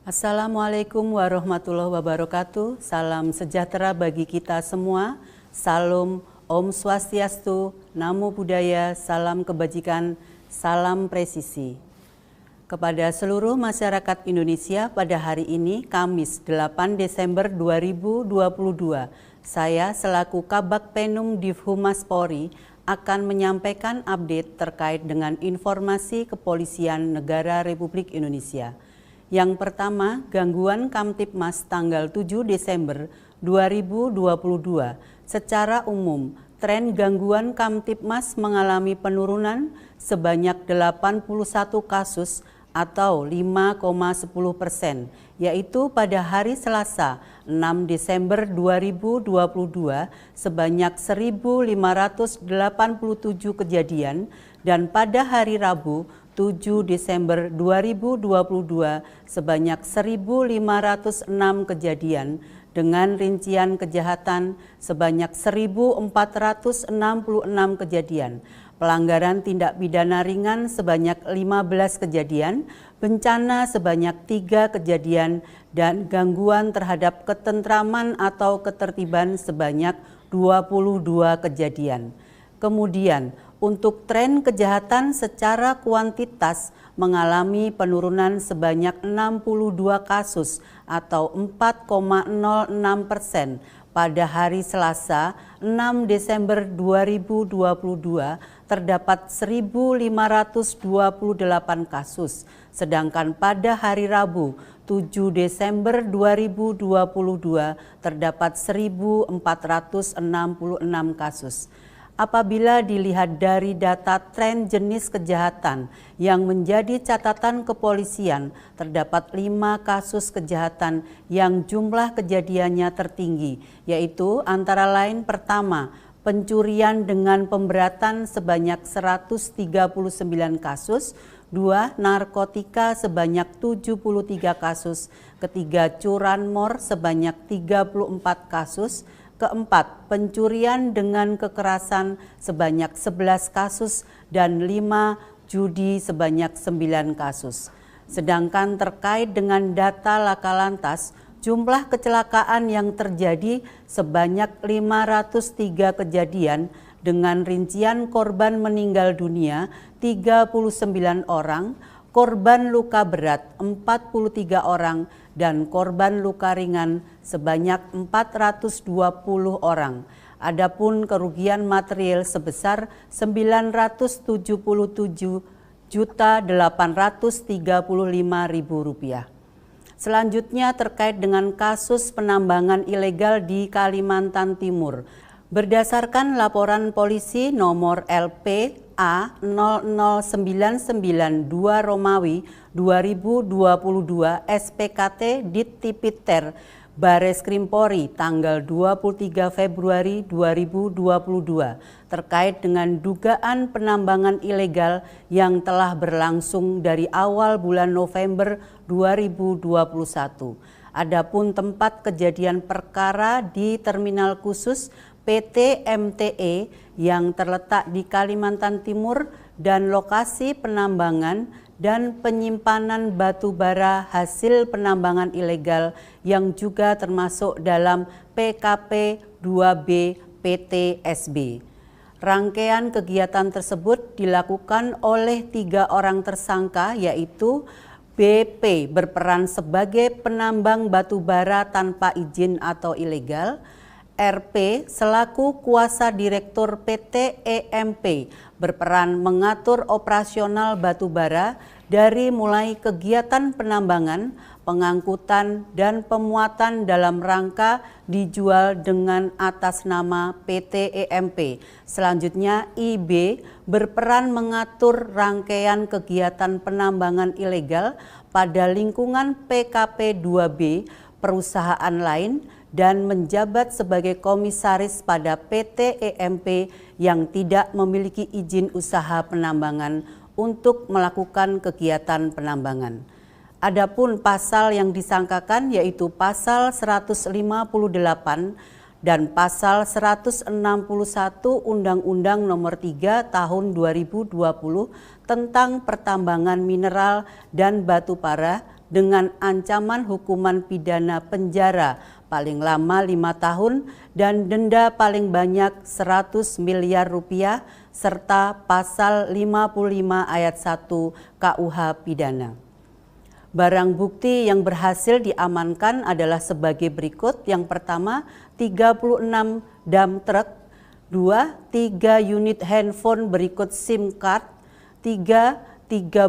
Assalamualaikum warahmatullahi wabarakatuh. Salam sejahtera bagi kita semua. Salam Om Swastiastu, Namo Buddhaya, salam kebajikan, salam presisi. Kepada seluruh masyarakat Indonesia pada hari ini, Kamis 8 Desember 2022, saya selaku Kabag Penum Divhumas Polri akan menyampaikan update terkait dengan informasi Kepolisian Negara Republik Indonesia. Yang pertama, gangguan Kamtibmas tanggal 7 Desember 2022. Secara umum, tren gangguan Kamtibmas mengalami penurunan sebanyak 81 kasus atau 5,10%, yaitu pada hari Selasa 6 Desember 2022 sebanyak 1.587 kejadian dan pada hari Rabu 7 Desember 2022 sebanyak 1.506 kejadian dengan rincian kejahatan sebanyak 1.466 kejadian, pelanggaran tindak pidana ringan sebanyak 15 kejadian, bencana sebanyak 3 kejadian, dan gangguan terhadap ketentraman atau ketertiban sebanyak 22 kejadian. Kemudian, untuk tren kejahatan secara kuantitas mengalami penurunan sebanyak 62 kasus atau 4,06% pada hari Selasa 6 Desember 2022 terdapat 1.528 kasus, sedangkan pada hari Rabu 7 Desember 2022 terdapat 1.466 kasus. Apabila dilihat dari data tren jenis kejahatan yang menjadi catatan kepolisian, terdapat 5 kasus kejahatan yang jumlah kejadiannya tertinggi, yaitu antara lain pertama, pencurian dengan pemberatan sebanyak 139 kasus, 2. Narkotika sebanyak 73 kasus, ketiga curanmor sebanyak 34 kasus, keempat, pencurian dengan kekerasan sebanyak 11 kasus dan 5 judi sebanyak 9 kasus. Sedangkan terkait dengan data laka lantas, jumlah kecelakaan yang terjadi sebanyak 503 kejadian dengan rincian korban meninggal dunia 39 orang, korban luka berat 43 orang, dan korban luka ringan sebanyak 420 orang. Adapun kerugian material sebesar Rp907.835.000. Selanjutnya terkait dengan kasus penambangan ilegal di Kalimantan Timur. Berdasarkan laporan polisi nomor LPA 00992 Romawi 2022 SPKT Dittipiter Bareskrim Polri tanggal 23 Februari 2022 terkait dengan dugaan penambangan ilegal yang telah berlangsung dari awal bulan November 2021. Adapun tempat kejadian perkara di Terminal Khusus PT MTE yang terletak di Kalimantan Timur dan lokasi penambangan dan penyimpanan batu bara hasil penambangan ilegal yang juga termasuk dalam PKP 2B PT SB. Rangkaian kegiatan tersebut dilakukan oleh 3 orang tersangka, yaitu BP berperan sebagai penambang batu bara tanpa izin atau ilegal, RP selaku kuasa direktur PT EMP berperan mengatur operasional batubara dari mulai kegiatan penambangan, pengangkutan, dan pemuatan dalam rangka dijual dengan atas nama PT EMP. Selanjutnya IB berperan mengatur rangkaian kegiatan penambangan ilegal pada lingkungan PKP 2B perusahaan lain dan menjabat sebagai komisaris pada PT EMP yang tidak memiliki izin usaha penambangan untuk melakukan kegiatan penambangan. Adapun pasal yang disangkakan yaitu pasal 158 dan pasal 161 Undang-Undang Nomor 3 Tahun 2020 tentang pertambangan mineral dan batu bara dengan ancaman hukuman pidana penjara paling lama 5 tahun dan denda paling banyak 100 miliar rupiah serta pasal 55 ayat 1 KUH pidana. Barang bukti yang berhasil diamankan adalah sebagai berikut. Yang pertama, 36 dump truck, 2, 3 unit handphone berikut SIM card, 3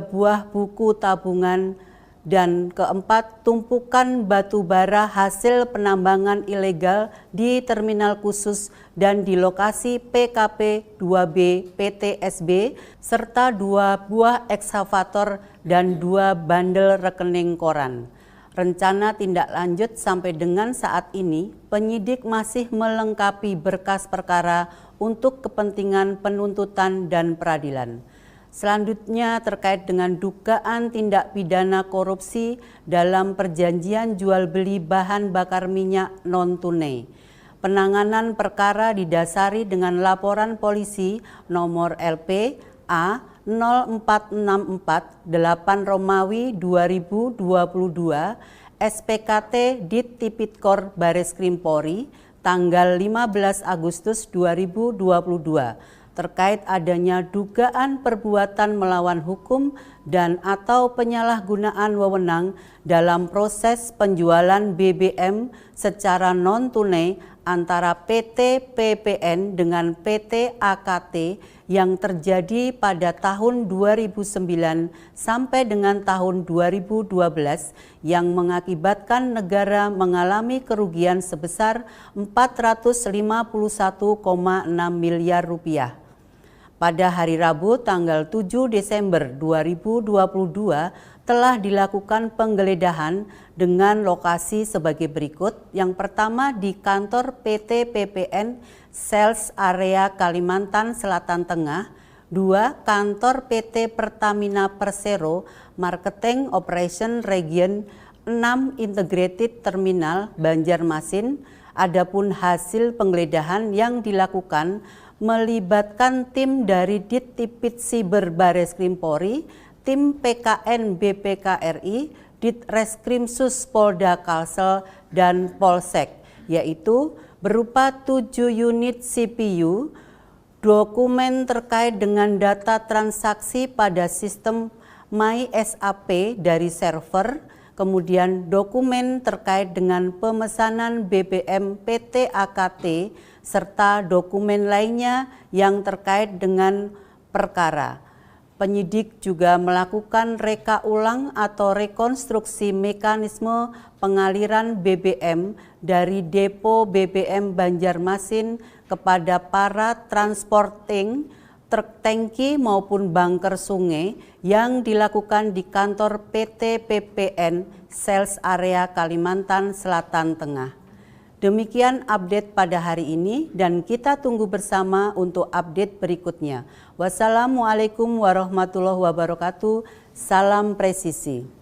buah buku tabungan, dan keempat, tumpukan batu bara hasil penambangan ilegal di terminal khusus dan di lokasi PKP 2B PT SB, serta 2 buah ekskavator dan 2 bandel rekening koran. Rencana tindak lanjut sampai dengan saat ini, penyidik masih melengkapi berkas perkara untuk kepentingan penuntutan dan peradilan. Selanjutnya terkait dengan dugaan tindak pidana korupsi dalam perjanjian jual beli bahan bakar minyak non-tunai. Penanganan perkara didasari dengan laporan polisi nomor LP A 0464 8 Romawi 2022 SPKT Dit Tipikor Bareskrim Polri tanggal 15 Agustus 2022. Terkait adanya dugaan perbuatan melawan hukum dan atau penyalahgunaan wewenang dalam proses penjualan BBM secara non-tunai antara PT PPN dengan PT AKT yang terjadi pada tahun 2009 sampai dengan tahun 2012 yang mengakibatkan negara mengalami kerugian sebesar 451,6 miliar rupiah. Pada hari Rabu tanggal 7 Desember 2022 telah dilakukan penggeledahan dengan lokasi sebagai berikut. Yang pertama di kantor PT PPN Sales Area Kalimantan Selatan Tengah, 2 kantor PT Pertamina Persero Marketing Operation Region 6 Integrated Terminal Banjarmasin. Adapun hasil penggeledahan yang dilakukan melibatkan tim dari Dittipid Siber Bareskrim Polri, tim PKN BPKRI, Ditreskrimsus Polda Kalsel, dan Polsek, yaitu berupa 7 unit CPU, dokumen terkait dengan data transaksi pada sistem MySAP dari server, kemudian dokumen terkait dengan pemesanan BBM PT AKT, serta dokumen lainnya yang terkait dengan perkara. Penyidik juga melakukan reka ulang atau rekonstruksi mekanisme pengaliran BBM dari depo BBM Banjarmasin kepada para transporting truk tangki maupun bunker sungai yang dilakukan di kantor PT PPN Sales Area Kalimantan Selatan Tengah. Demikian update pada hari ini dan kita tunggu bersama untuk update berikutnya. Wassalamualaikum warahmatullahi wabarakatuh. Salam presisi.